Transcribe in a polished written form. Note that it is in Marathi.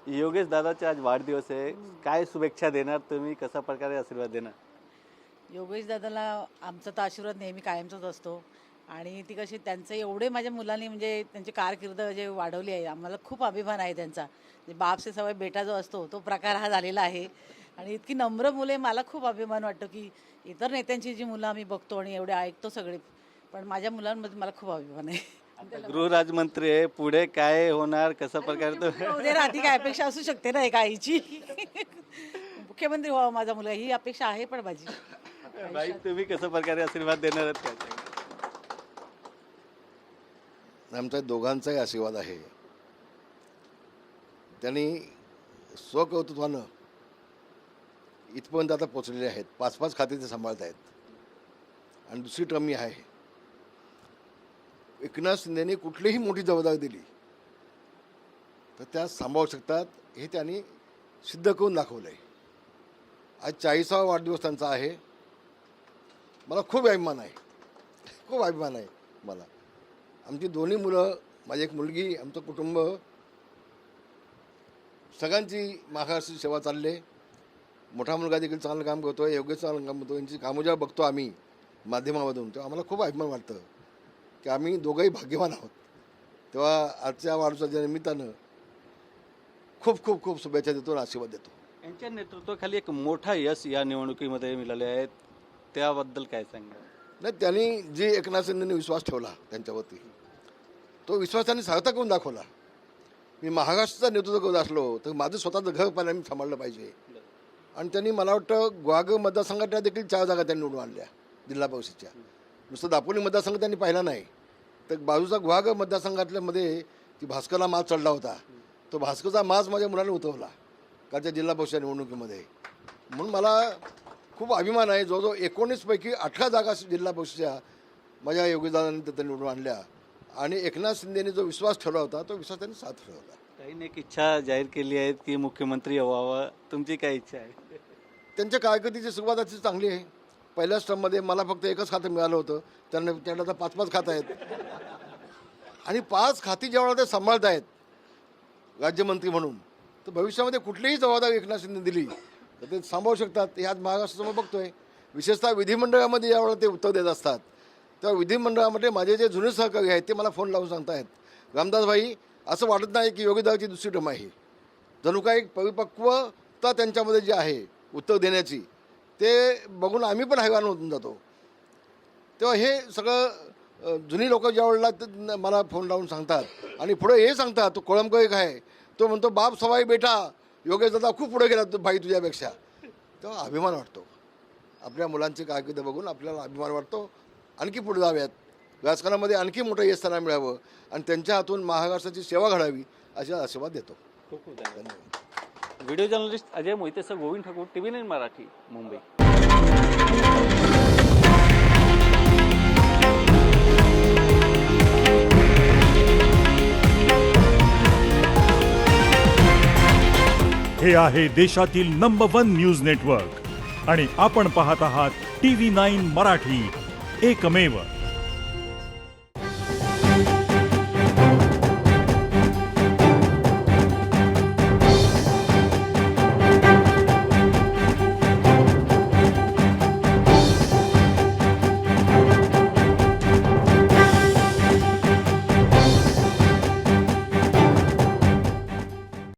योगेश दादाचा आज वाढदिवस आहे, काय शुभेच्छा देणार तुम्ही, कसा प्रकारे आशीर्वाद देणार? योगेश दादाला आमचा तर आशीर्वाद नेहमी कायमचाच असतो आणि ती कशी त्यांचं एवढे माझ्या मुलांनी म्हणजे त्यांची कारकीर्द जे वाढवली आहे, आम्हाला खूप अभिमान आहे त्यांचा. म्हणजे बाप से सवय बेटा जो असतो तो प्रकार हा झालेला आहे आणि इतकी नम्र मुले, मला खूप अभिमान वाटतो की इतर नेत्यांची जी मुलं आम्ही बघतो आणि एवढे ऐकतो सगळे, पण माझ्या मुलांमध्ये मला खूप अभिमान आहे. आता गृहराज्यमंत्री आहे, पुढे काय होणार, कसा प्रकारे तो उद्या राहती काय अपेक्षा असू शकते ना एका आईची. मुख्यमंत्री व्हावा माझा मुलगा ही अपेक्षा आहे पण माझी. बाई तुम्ही कसा प्रकारे आशीर्वाद देणार आहात काय? आमच्या दोघांचाही आशीर्वाद आहे. त्यांनी स्वकौतुत्वानं इथपर्यंत आता पोचलेले आहेत. 5-5 खाते ते सांभाळत आहेत आणि दुसरी टर्म मी आहे. एकनाथ शिंदेने कुठलीही मोठी जबाबदारी दिली तर त्या सांभाळू शकतात हे त्यांनी सिद्ध करून दाखवलं आहे. आज 40वा वाढदिवस त्यांचा आहे. मला खूप अभिमान आहे, खूप अभिमान आहे मला. आमची दोन्ही मुलं, माझी एक मुलगी, आमचं कुटुंब, सगळ्यांची महाराष्ट्राची सेवा चालली आहे. मोठा मुलगा देखील चांगलं काम करतो, योग्य चांगलं काम करतो. यांची कामं जेव्हा बघतो आम्ही माध्यमामधून तेव्हा आम्हाला खूप अभिमान वाटतं की आम्ही दोघंही भाग्यवान आहोत. तेव्हा आजच्या वाढदिवसाच्या निमित्तानं खूप खूप खूप शुभेच्छा देतो आणि आशीर्वाद देतो. यांच्या नेतृत्वाखाली एक मोठा यश या निवडणुकीमध्ये मिळाले आहेत, त्याबद्दल काय सांगा? नाही, त्यांनी जे एकनाथ शिंदेने विश्वास ठेवला त्यांच्यावरती, तो विश्वास त्यांनी सार्थ करून दाखवला. मी महाराष्ट्राचं नेतृत्व करत असलो तर माझं स्वतःचं घर पण मी सांभाळलं पाहिजे. आणि त्यांनी मला वाटतं ग्वाग मतदारसंघातल्या देखील 4 जागा त्यांनी निवडून आणल्या जिल्हा परिषदच्या. नुसतं दापोली मतदारसंघ त्यांनी पाहिला नाही तर बाजूचा ग्वाग मतदारसंघातल्यामध्ये ती भास्करला माज चढला होता, तो भास्करचा माज माझ्या मुलाने उतरवला कालच्या जिल्हा परिषद निवडणुकीमध्ये. म्हणून मला खूप अभिमान आहे. जवळजवळ 19 पैकी 18 जागा जिल्हा परिषदच्या माझ्या योगदानाने त्यांनी निवडून आणल्या आणि एकनाथ शिंदेने जो विश्वास ठेवला होता तो विश्वास त्यांनी साथ ठेवला. काही एक इच्छा जाहीर केली आहे की मुख्यमंत्री व्हावं, तुमची काय इच्छा आहे? त्यांच्या कारकिर्दीची सुरुवात अशी चांगली आहे. पहिल्याच टर्ममध्ये मला फक्त एकच खातं मिळालं होतं, त्यांना आता 5-5 खातं आहेत आणि 5 खाती जेव्हा ते सांभाळत आहेत राज्यमंत्री म्हणून, तर भविष्यामध्ये कुठलीही जबाबदारी एकनाथ शिंदे दिली तर ते सांभाळू शकतात. हे आज महाराष्ट्रासमोर बघतोय. विशेषतः विधिमंडळामध्ये ज्यावेळेला ते उत्तर देत असतात तेव्हा विधिमंडळामध्ये माझे जे जुने सहकारी आहेत ते मला फोन लावून सांगतायत, रामदास भाई, असं वाटत नाही की योगीदाची दुसरी टर्म आहे. जणू काही परिपक्वता त्यांच्यामध्ये जी आहे उत्तर देण्याची, ते बघून आम्ही पण हैराण होऊन जातो. तेव्हा हे सगळं जुनी लोक ज्या वेळेला मला फोन लावून सांगतात आणि पुढे हे सांगतात, तो कोळंबकर एक आहे, तो म्हणतो बाप सवाई बेटा, योगेश दादा खूप पुढे गेला भाई तुझ्यापेक्षा. तेव्हा अभिमान वाटतो. आपल्या मुलांची कारकीर्द बघून आपल्याला अभिमान वाटतो. आणखी पुढे जाव्यात, राजकारणामध्ये आणखी मोठं यश त्यांना मिळावं आणि त्यांच्या हातून महाराष्ट्राची सेवा घडावी असे आशीर्वाद देतो. खूप खूप धन्यवाद. व्हिडिओ जर्नलिस्ट अजय मोहितेसह गोविंद ठाकूर, TV9 मराठी, मुंबई. हे आहे देशातील नंबर 1 न्यूज नेटवर्क आणि आपण पाहत आहात TV9 मराठी, एकमेव.